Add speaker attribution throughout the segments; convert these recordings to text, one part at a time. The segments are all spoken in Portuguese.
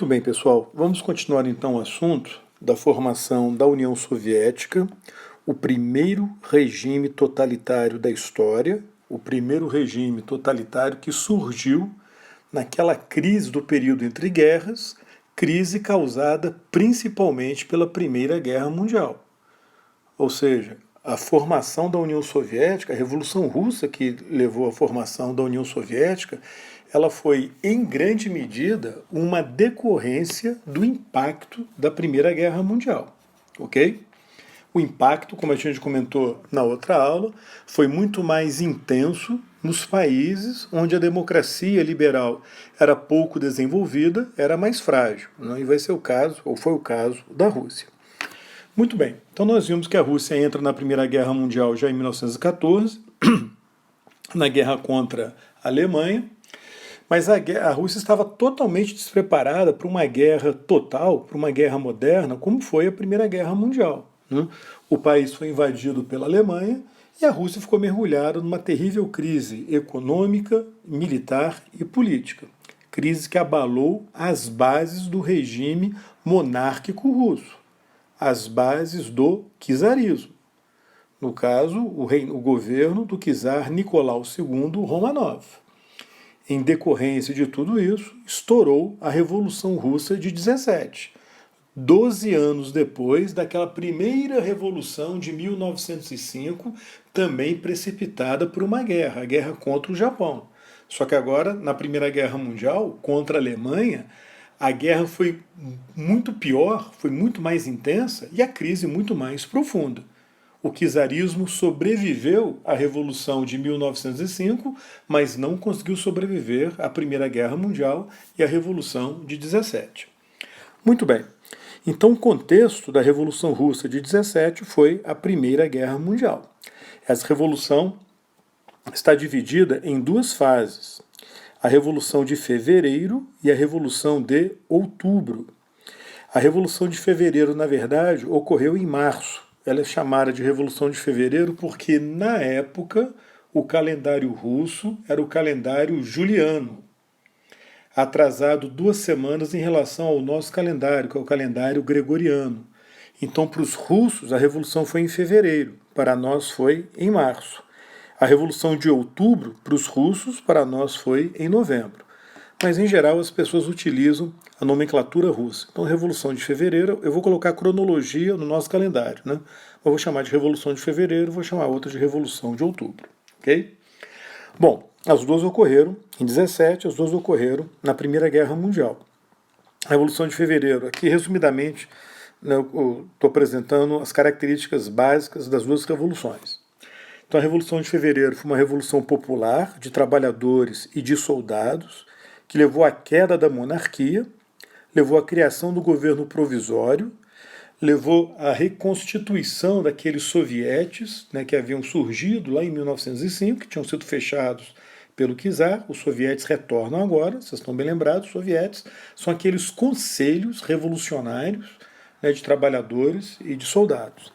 Speaker 1: Muito bem, pessoal. Vamos continuar então o assunto da formação da União Soviética, o primeiro regime totalitário da história, o primeiro regime totalitário que surgiu naquela crise do período entre guerras, crise causada principalmente pela Primeira Guerra Mundial. Ou seja, a formação da União Soviética, a Revolução Russa que levou à formação da União Soviética, ela foi, em grande medida, uma decorrência do impacto da Primeira Guerra Mundial, ok? O impacto, como a gente comentou na outra aula, foi muito mais intenso nos países onde a democracia liberal era pouco desenvolvida, era mais frágil, né? E vai ser o caso, ou foi o caso, da Rússia. Muito bem, então nós vimos que a Rússia entra na Primeira Guerra Mundial já em 1914, na guerra contra a Alemanha, mas a Rússia estava totalmente despreparada para uma guerra total, para uma guerra moderna, como foi a Primeira Guerra Mundial, né? O país foi invadido pela Alemanha e a Rússia ficou mergulhada numa terrível crise econômica, militar e política. Crise que abalou as bases do regime monárquico russo, as bases do czarismo. No caso, o governo do czar Nicolau II Romanov. Em decorrência de tudo isso, estourou a Revolução Russa de 17, 12 anos depois daquela primeira revolução de 1905, também precipitada por uma guerra, a guerra contra o Japão. Só que agora, na Primeira Guerra Mundial, contra a Alemanha, a guerra foi muito pior, foi muito mais intensa e a crise muito mais profunda. O czarismo sobreviveu à Revolução de 1905, mas não conseguiu sobreviver à Primeira Guerra Mundial e à Revolução de 17. Muito bem. Então, o contexto da Revolução Russa de 17 foi a Primeira Guerra Mundial. Essa revolução está dividida em duas fases: a Revolução de Fevereiro e a Revolução de Outubro. A Revolução de Fevereiro, na verdade, ocorreu em março. Ela é chamada de Revolução de Fevereiro porque, na época, o calendário russo era o calendário juliano, atrasado 2 semanas em relação ao nosso calendário, que é o calendário gregoriano. Então, para os russos, a Revolução foi em fevereiro, para nós foi em março. A Revolução de Outubro, para os russos, para nós foi em novembro. Mas, em geral, as pessoas utilizam a nomenclatura russa. Então, Revolução de Fevereiro, eu vou colocar cronologia no nosso calendário, né? Eu vou chamar de Revolução de Fevereiro, vou chamar outra de Revolução de Outubro, ok? Bom, as duas ocorreram em 17, as duas ocorreram na Primeira Guerra Mundial. A Revolução de Fevereiro, aqui resumidamente, né, eu estou apresentando as características básicas das duas revoluções. Então, a Revolução de Fevereiro foi uma revolução popular de trabalhadores e de soldados, que levou à queda da monarquia, levou à criação do governo provisório, levou à reconstituição daqueles sovietes, né, que haviam surgido lá em 1905, que tinham sido fechados pelo czar. Os sovietes retornam agora, vocês estão bem lembrados, os sovietes são aqueles conselhos revolucionários, né, de trabalhadores e de soldados.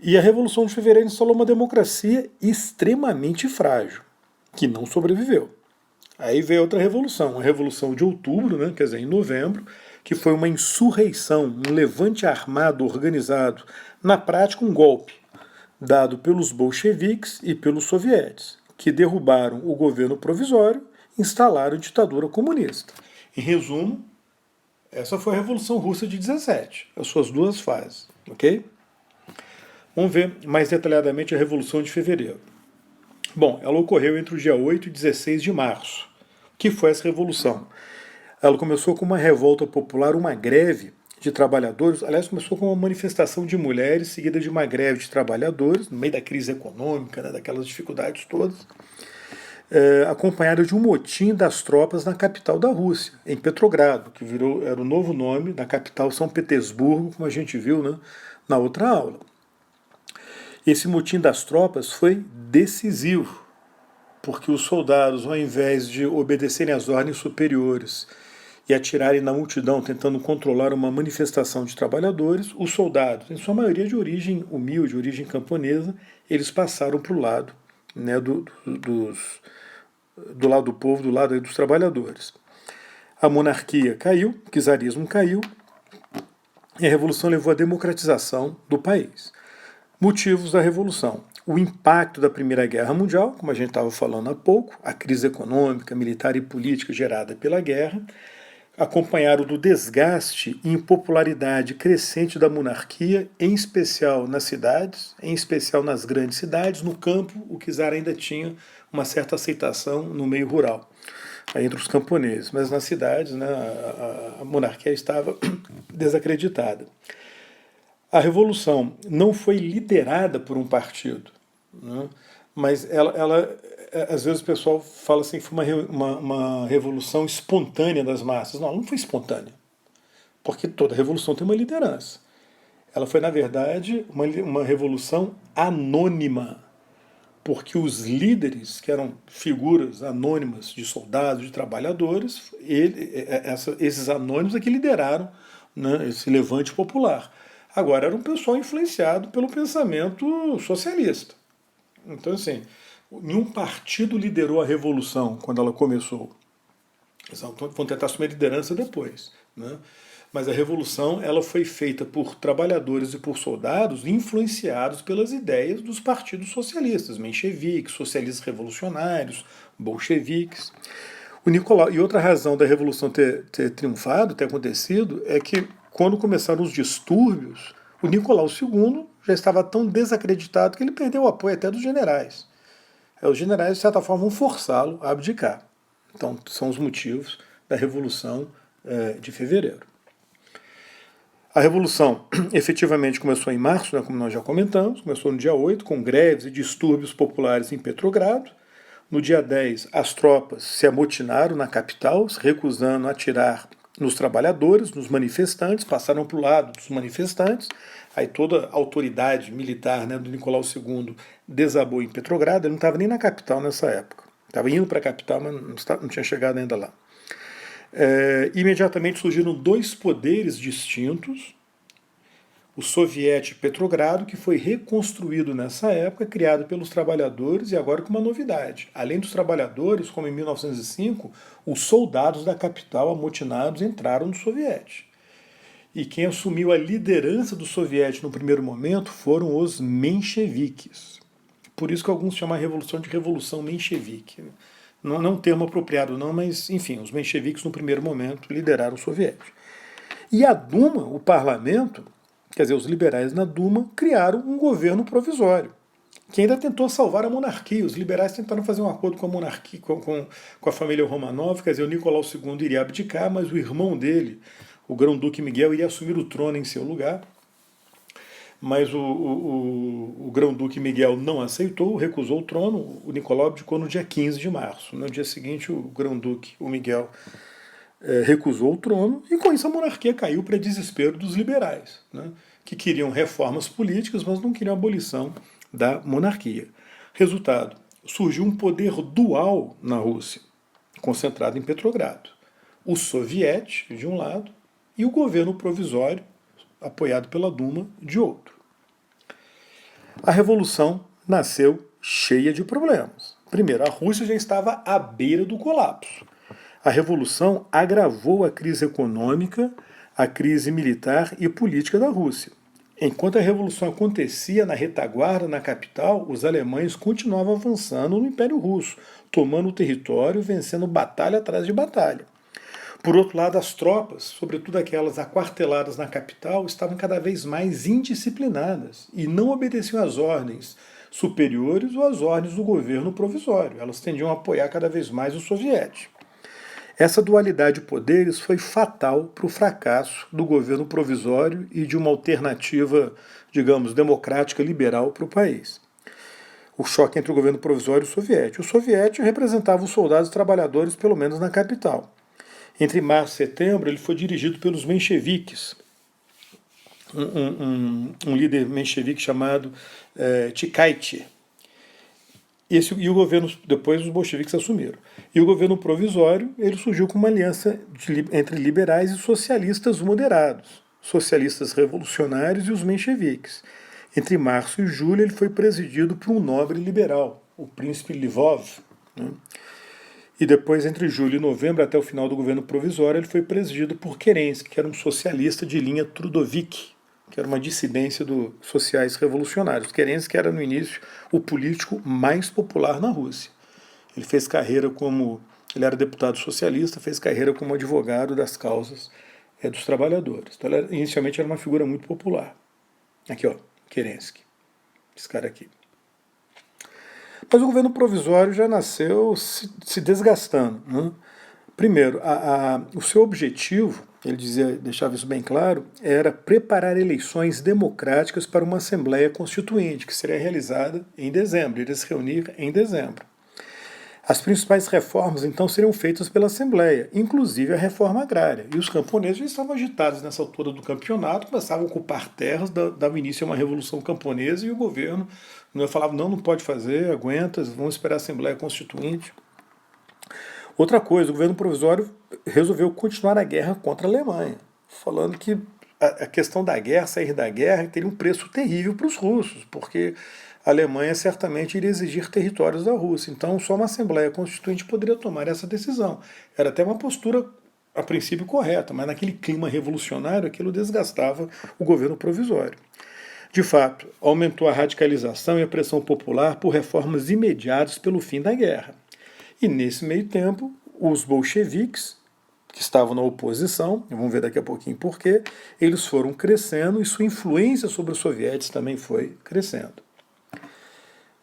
Speaker 1: E a Revolução de Fevereiro instalou uma democracia extremamente frágil, que não sobreviveu. Aí veio outra revolução, a Revolução de Outubro, né, quer dizer, em novembro, que foi uma insurreição, um levante armado organizado, na prática um golpe, dado pelos bolcheviques e pelos sovietes, que derrubaram o governo provisório e instalaram a ditadura comunista. Em resumo, essa foi a Revolução Russa de 17, as suas duas fases, ok? Vamos ver mais detalhadamente a Revolução de Fevereiro. Bom, ela ocorreu entre o dia 8 e 16 de março. O que foi essa revolução? Ela começou com uma revolta popular, uma greve de trabalhadores. Aliás, começou com uma manifestação de mulheres, seguida de uma greve de trabalhadores, no meio da crise econômica, né, daquelas dificuldades todas, acompanhada de um motim das tropas na capital da Rússia, em Petrogrado, que era o novo nome da capital São Petersburgo, como a gente viu, né, na outra aula. Esse motim das tropas foi decisivo, porque os soldados, ao invés de obedecerem às ordens superiores e atirarem na multidão tentando controlar uma manifestação de trabalhadores, os soldados, em sua maioria de origem humilde, de origem camponesa, eles passaram para o lado, né, do lado do povo, do lado dos trabalhadores. A monarquia caiu, o czarismo caiu, e a Revolução levou à democratização do país. Motivos da Revolução: o impacto da Primeira Guerra Mundial, como a gente estava falando há pouco, a crise econômica, militar e política gerada pela guerra, acompanhado do desgaste e impopularidade crescente da monarquia, em especial nas cidades, em especial nas grandes cidades. No campo, o czar ainda tinha uma certa aceitação no meio rural, entre os camponeses, mas nas cidades, né, a monarquia estava desacreditada. A Revolução não foi liderada por um partido, né, mas às vezes o pessoal fala assim que foi uma revolução espontânea das massas. Não, ela não foi espontânea, porque toda revolução tem uma liderança. Ela foi, na verdade, uma revolução anônima, porque os líderes, que eram figuras anônimas de soldados, de trabalhadores, esses anônimos é que lideraram, né, esse levante popular. Agora, era um pessoal influenciado pelo pensamento socialista. Então, assim, nenhum partido liderou a revolução quando ela começou. Eles vão tentar assumir a liderança depois, né? Mas a revolução ela foi feita por trabalhadores e por soldados influenciados pelas ideias dos partidos socialistas, mencheviques, socialistas revolucionários, bolcheviques. O Nicolau, e outra razão da revolução ter triunfado, ter acontecido, é que quando começaram os distúrbios, o Nicolau II já estava tão desacreditado que ele perdeu o apoio até dos generais. Os generais, de certa forma, vão forçá-lo a abdicar. Então, são os motivos da Revolução de Fevereiro. A Revolução efetivamente começou em março, né, como nós já comentamos, começou no dia 8, com greves e distúrbios populares em Petrogrado. No dia 10, as tropas se amotinaram na capital, se recusando a atirar nos trabalhadores, nos manifestantes, passaram para o lado dos manifestantes. Aí toda a autoridade militar, né, do Nicolau II desabou em Petrogrado. Ele não estava nem na capital nessa época. Estava indo para a capital, mas não tinha chegado ainda lá. Imediatamente surgiram dois poderes distintos: o soviético Petrogrado, que foi reconstruído nessa época, criado pelos trabalhadores, e agora com uma novidade. Além dos trabalhadores, como em 1905, os soldados da capital amotinados entraram no soviético. E quem assumiu a liderança do soviético no primeiro momento foram os mencheviques. Por isso que alguns chamam a revolução de Revolução Menchevique. Não é um termo apropriado não, mas enfim, os mencheviques no primeiro momento lideraram o soviético. E a Duma, o parlamento, quer dizer, os liberais na Duma, criaram um governo provisório, que ainda tentou salvar a monarquia. Os liberais tentaram fazer um acordo com a monarquia, com a família Romanov, quer dizer, o Nicolau II iria abdicar, mas o irmão dele, o Grão-Duque Miguel, iria assumir o trono em seu lugar. Mas o Grão-Duque Miguel não aceitou, recusou o trono. O Nicolau abdicou no dia 15 de março. No dia seguinte, o Grão-Duque, o Miguel, recusou o trono, e com isso a monarquia caiu para desespero dos liberais, né, que queriam reformas políticas, mas não queriam a abolição da monarquia. Resultado, surgiu um poder dual na Rússia, concentrado em Petrogrado. O soviético, de um lado, e o governo provisório, apoiado pela Duma, de outro. A Revolução nasceu cheia de problemas. Primeiro, a Rússia já estava à beira do colapso. A Revolução agravou a crise econômica, a crise militar e política da Rússia. Enquanto a Revolução acontecia na retaguarda, na capital, os alemães continuavam avançando no Império Russo, tomando o território, vencendo batalha atrás de batalha. Por outro lado, as tropas, sobretudo aquelas aquarteladas na capital, estavam cada vez mais indisciplinadas e não obedeciam às ordens superiores ou às ordens do governo provisório. Elas tendiam a apoiar cada vez mais o soviético. Essa dualidade de poderes foi fatal para o fracasso do governo provisório e de uma alternativa, digamos, democrática liberal para o país. O choque entre o governo provisório e o soviético. O soviético representava os soldados e trabalhadores, pelo menos na capital. Entre março e setembro, ele foi dirigido pelos mencheviques, um líder menchevique chamado Tikaitchi. E o governo, depois os bolcheviques assumiram. E o governo provisório, ele surgiu com uma aliança entre liberais e socialistas moderados, socialistas revolucionários e os mencheviques. Entre março e julho, ele foi presidido por um nobre liberal, o príncipe Lvov, né? E depois, entre julho e novembro, até o final do governo provisório, ele foi presidido por Kerensky, que era um socialista de linha Trudovik, que era uma dissidência dos sociais revolucionários. Kerensky era, no início, o político mais popular na Rússia. Ele fez carreira como... Ele era deputado socialista, fez carreira como advogado das causas dos trabalhadores. Então, inicialmente, era uma figura muito popular. Aqui, ó, Kerensky. Esse cara aqui. Mas o governo provisório já nasceu se desgastando. Né? Primeiro, o seu objetivo, ele deixava isso bem claro, era preparar eleições democráticas para uma Assembleia Constituinte, que seria realizada em dezembro, iria se reunir em dezembro. As principais reformas, então, seriam feitas pela Assembleia, inclusive a reforma agrária. E os camponeses já estavam agitados nessa altura do campeonato, começavam a ocupar terras, dava início a uma revolução camponesa, e o governo falava, não pode fazer, aguenta, vamos esperar a Assembleia Constituinte. Outra coisa, o governo provisório resolveu continuar a guerra contra a Alemanha, falando que a questão da guerra, sair da guerra, teria um preço terrível para os russos, porque a Alemanha certamente iria exigir territórios da Rússia. Então, só uma Assembleia Constituinte poderia tomar essa decisão. Era até uma postura, a princípio, correta, mas naquele clima revolucionário, aquilo desgastava o governo provisório. De fato, aumentou a radicalização e a pressão popular por reformas imediatas pelo fim da guerra. E, nesse meio tempo, os bolcheviques, que estavam na oposição, vamos ver daqui a pouquinho por quê, eles foram crescendo e sua influência sobre os soviéticos também foi crescendo.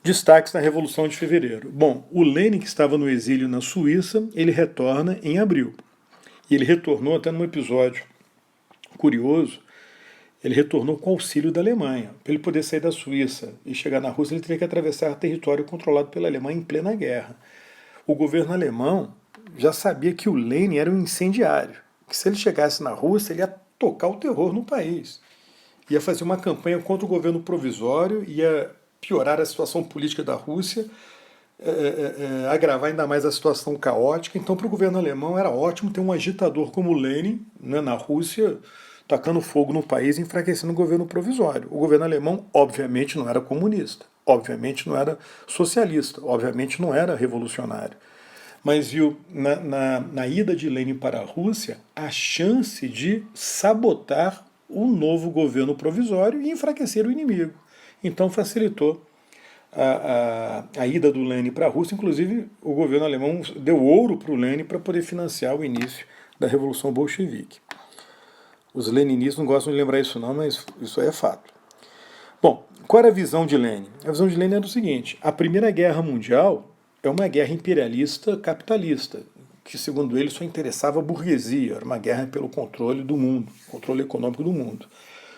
Speaker 1: Destaques na Revolução de Fevereiro. Bom, o Lenin, que estava no exílio na Suíça, ele retorna em abril. E ele retornou até num episódio curioso, ele retornou com auxílio da Alemanha. Para ele poder sair da Suíça e chegar na Rússia, ele teria que atravessar território controlado pela Alemanha em plena guerra. O governo alemão já sabia que o Lenin era um incendiário, que se ele chegasse na Rússia, ele ia tocar o terror no país. Ia fazer uma campanha contra o governo provisório, ia piorar a situação política da Rússia, agravar ainda mais a situação caótica. Então, para o governo alemão era ótimo ter um agitador como Lenin, né, na Rússia, tacando fogo no país e enfraquecendo o governo provisório. O governo alemão, obviamente, não era comunista, obviamente não era socialista, obviamente não era revolucionário. Mas viu na ida de Lenin para a Rússia a chance de sabotar o novo governo provisório e enfraquecer o inimigo. Então facilitou a ida do Lenin para a Rússia. Inclusive, o governo alemão deu ouro para o Lenin para poder financiar o início da Revolução Bolchevique. Os leninistas não gostam de lembrar isso não, mas isso aí é fato. Bom, qual era a visão de Lenin? A visão de Lenin era o seguinte: a Primeira Guerra Mundial é uma guerra imperialista capitalista, que segundo ele só interessava a burguesia, era uma guerra pelo controle do mundo, controle econômico do mundo.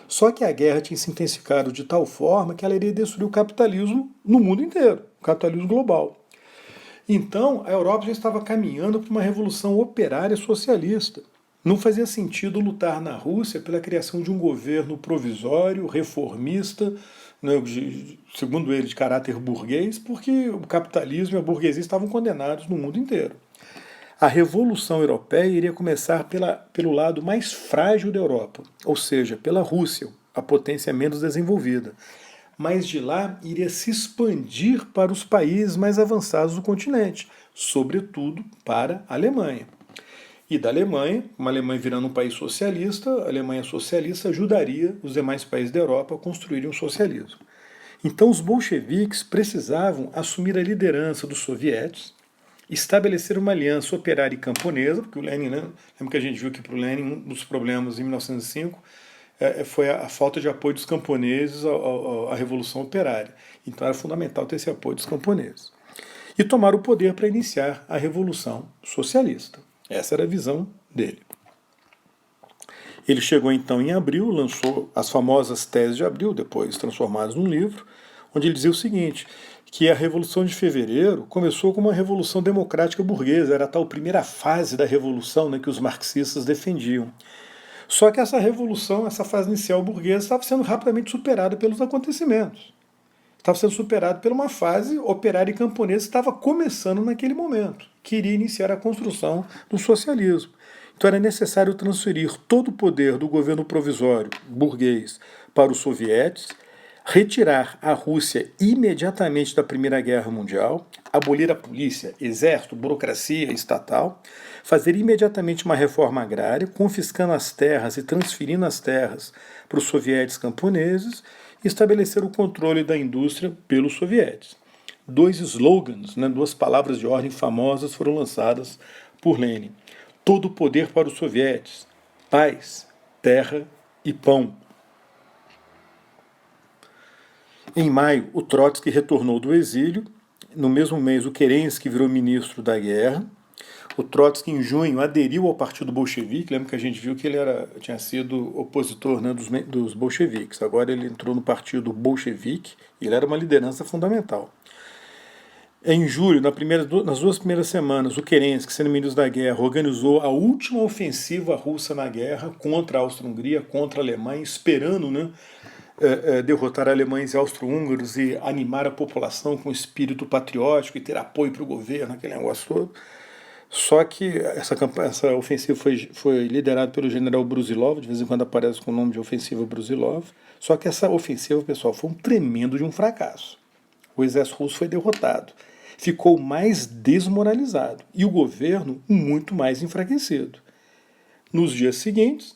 Speaker 1: Só que a guerra tinha se intensificado de tal forma que ela iria destruir o capitalismo no mundo inteiro, o capitalismo global. Então, a Europa já estava caminhando para uma revolução operária socialista. Não fazia sentido lutar na Rússia pela criação de um governo provisório, reformista, né, segundo ele, de caráter burguês, porque o capitalismo e a burguesia estavam condenados no mundo inteiro. A Revolução Europeia iria começar pelo lado mais frágil da Europa, ou seja, pela Rússia, a potência menos desenvolvida. Mas de lá iria se expandir para os países mais avançados do continente, sobretudo para a Alemanha. E da Alemanha, uma Alemanha virando um país socialista, a Alemanha socialista ajudaria os demais países da Europa a construírem um socialismo. Então os bolcheviques precisavam assumir a liderança dos sovietes, estabelecer uma aliança operária e camponesa, porque o Lenin, né, lembra que a gente viu que para o Lenin um dos problemas em 1905 foi a falta de apoio dos camponeses à Revolução Operária. Então era fundamental ter esse apoio dos camponeses. E tomar o poder para iniciar a Revolução Socialista. Essa era a visão dele. Ele chegou então em abril, lançou as famosas Teses de Abril, depois transformadas num livro, onde ele dizia o seguinte, que a Revolução de Fevereiro começou como uma revolução democrática burguesa, era a tal primeira fase da revolução, né, que os marxistas defendiam. Só que essa revolução, essa fase inicial burguesa, estava sendo rapidamente superada pelos acontecimentos. Estava sendo superado por uma fase operária e camponesa que estava começando naquele momento, que iria iniciar a construção do socialismo. Então era necessário transferir todo o poder do governo provisório burguês para os sovietes, retirar a Rússia imediatamente da Primeira Guerra Mundial, abolir a polícia, exército, burocracia estatal, fazer imediatamente uma reforma agrária, confiscando as terras e transferindo as terras para os sovietes camponeses e estabelecer o controle da indústria pelos sovietes. Dois slogans, duas palavras de ordem famosas foram lançadas por Lenin. Todo o poder para os sovietes, paz, terra e pão. Em maio, o Trotsky retornou do exílio. No mesmo mês, o Kerensky virou ministro da guerra. O Trotsky, em junho, aderiu ao Partido Bolchevique. Lembra que a gente viu que ele tinha sido opositor dos bolcheviques. Agora ele entrou no Partido Bolchevique e ele era uma liderança fundamental. Em julho, nas duas primeiras semanas, o Kerensky, sendo ministro da guerra, organizou a última ofensiva russa na guerra contra a Áustria-Hungria, contra a Alemanha, esperando derrotar alemães e austro-húngaros e animar a população com espírito patriótico e ter apoio para o governo, aquele negócio todo. Só que essa ofensiva foi liderada pelo general Brusilov, de vez em quando aparece com o nome de ofensiva Brusilov, só que essa ofensiva, pessoal, foi um tremendo de um fracasso. O exército russo foi derrotado, ficou mais desmoralizado e o governo muito mais enfraquecido. Nos dias seguintes,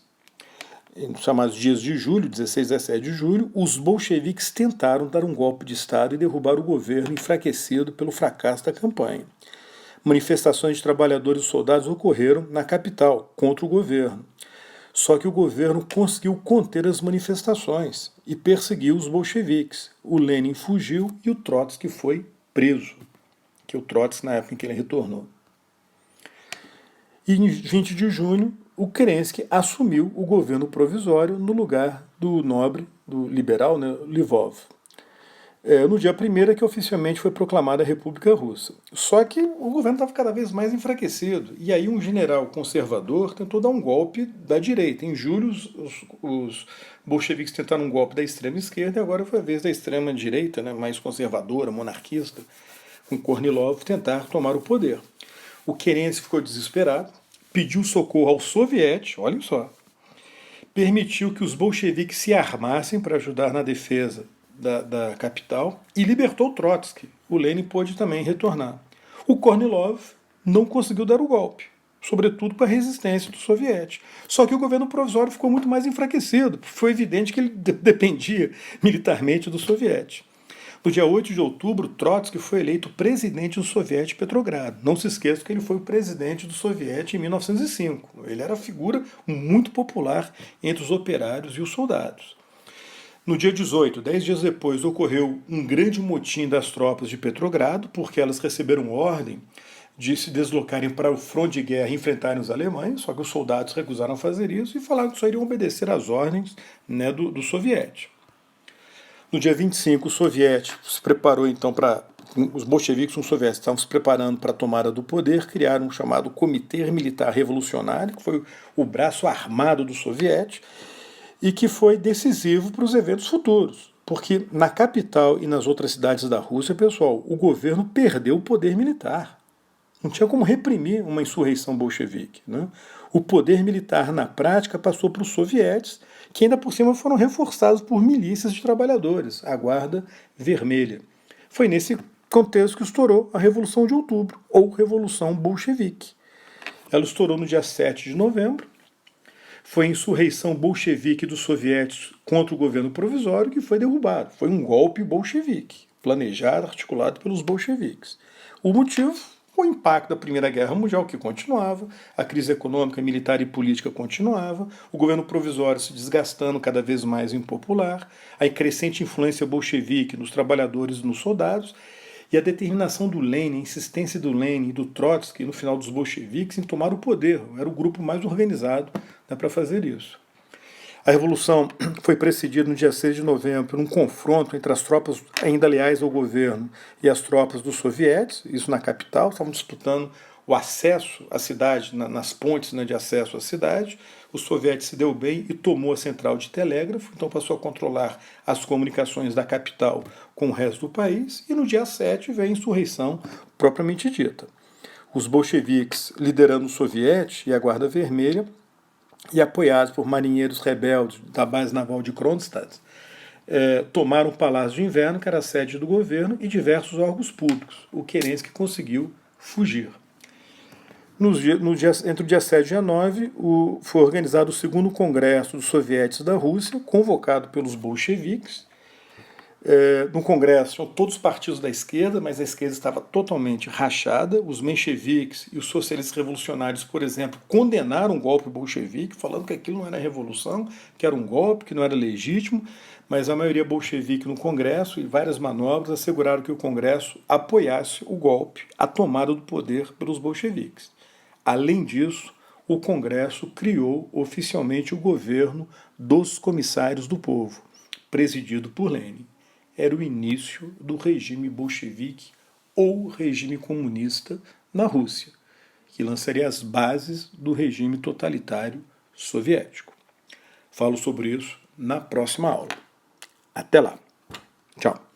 Speaker 1: chamados dias de julho, 16 e 17 de julho, os bolcheviques tentaram dar um golpe de Estado e derrubar o governo enfraquecido pelo fracasso da campanha. Manifestações de trabalhadores e soldados ocorreram na capital contra o governo. Só que o governo conseguiu conter as manifestações e perseguiu os bolcheviques. O Lenin fugiu e o Trotsky foi preso, que é o Trotsky na época em que ele retornou. E em 20 de junho, o Kerensky assumiu o governo provisório no lugar do nobre, do liberal, Lvov. No dia 1º é que oficialmente foi proclamada a República Russa. Só que o governo estava cada vez mais enfraquecido. E aí um general conservador tentou dar um golpe da direita. Em julho, os bolcheviques tentaram um golpe da extrema esquerda e agora foi a vez da extrema direita, mais conservadora, monarquista, com Kornilov, tentar tomar o poder. O Kerensky ficou desesperado, pediu socorro aos sovietes, olhem só, permitiu que os bolcheviques se armassem para ajudar na defesa da capital e libertou Trotsky. O Lenin pôde também retornar. O Kornilov não conseguiu dar o golpe, sobretudo para a resistência dos sovietes. Só que o governo provisório ficou muito mais enfraquecido. Foi evidente que ele dependia militarmente dos sovietes. No dia 8 de outubro, Trotsky foi eleito presidente do Soviete Petrogrado. Não se esqueça que ele foi o presidente do Soviete em 1905. Ele era figura muito popular entre os operários e os soldados. No dia 18, 10 dias depois, ocorreu um grande motim das tropas de Petrogrado, porque elas receberam ordem de se deslocarem para o fronte de guerra e enfrentarem os alemães, só que os soldados recusaram fazer isso e falaram que só iriam obedecer às ordens do soviete. No dia 25, o soviete se preparou então para... Os bolcheviques, os soviéticos, estavam se preparando para a tomada do poder, criaram um chamado Comitê Militar Revolucionário, que foi o braço armado do soviete, e que foi decisivo para os eventos futuros. Porque na capital e nas outras cidades da Rússia, pessoal, o governo perdeu o poder militar. Não tinha como reprimir uma insurreição bolchevique. O poder militar, na prática, passou para os sovietes, que ainda por cima foram reforçados por milícias de trabalhadores, a Guarda Vermelha. Foi nesse contexto que estourou a Revolução de Outubro, ou Revolução Bolchevique. Ela estourou no dia 7 de novembro, foi a insurreição bolchevique dos sovietes contra o governo provisório que foi derrubado. Foi um golpe bolchevique, planejado, articulado pelos bolcheviques. O motivo foi o impacto da Primeira Guerra Mundial, que continuava, a crise econômica, militar e política continuava, o governo provisório se desgastando cada vez mais impopular, a crescente influência bolchevique nos trabalhadores e nos soldados, e a determinação do Lenin, a insistência do Lenin e do Trotsky, no final dos bolcheviques, em tomar o poder. Era o grupo mais organizado para fazer isso. A Revolução foi precedida no dia 6 de novembro por um confronto entre as tropas ainda leais ao governo e as tropas dos sovietes, isso na capital, estavam disputando o acesso à cidade, nas pontes de acesso à cidade. O soviete se deu bem e tomou a central de telégrafo, então passou a controlar as comunicações da capital com o resto do país, e no dia 7 veio a insurreição propriamente dita. Os bolcheviques liderando o soviete e a Guarda Vermelha, e apoiados por marinheiros rebeldes da base naval de Kronstadt, tomaram o Palácio de Inverno, que era a sede do governo, e diversos órgãos públicos. O Kerensky conseguiu fugir. Entre o dia 7 e o dia 9, foi organizado o segundo Congresso dos Sovietes da Rússia, convocado pelos bolcheviques. No Congresso tinham todos os partidos da esquerda, mas a esquerda estava totalmente rachada. Os mencheviques e os socialistas revolucionários, por exemplo, condenaram o golpe bolchevique, falando que aquilo não era revolução, que era um golpe, que não era legítimo, mas a maioria bolchevique no Congresso e várias manobras asseguraram que o Congresso apoiasse o golpe, a tomada do poder pelos bolcheviques. Além disso, o Congresso criou oficialmente o governo dos comissários do povo, presidido por Lenin. Era o início do regime bolchevique ou regime comunista na Rússia, que lançaria as bases do regime totalitário soviético. Falo sobre isso na próxima aula. Até lá. Tchau.